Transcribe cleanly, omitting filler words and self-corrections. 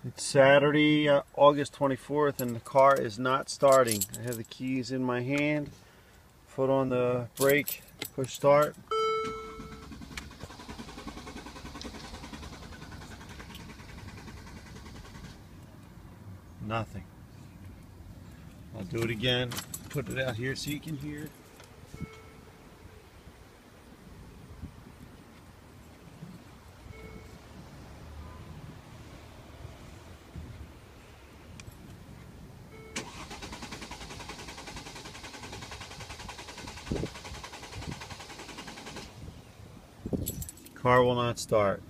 It's Saturday, August 24th, and the car is not starting. I have the keys in my hand, foot on the brake, push start. Nothing. I'll do it again, put it out here so you can hear it. Car will not start.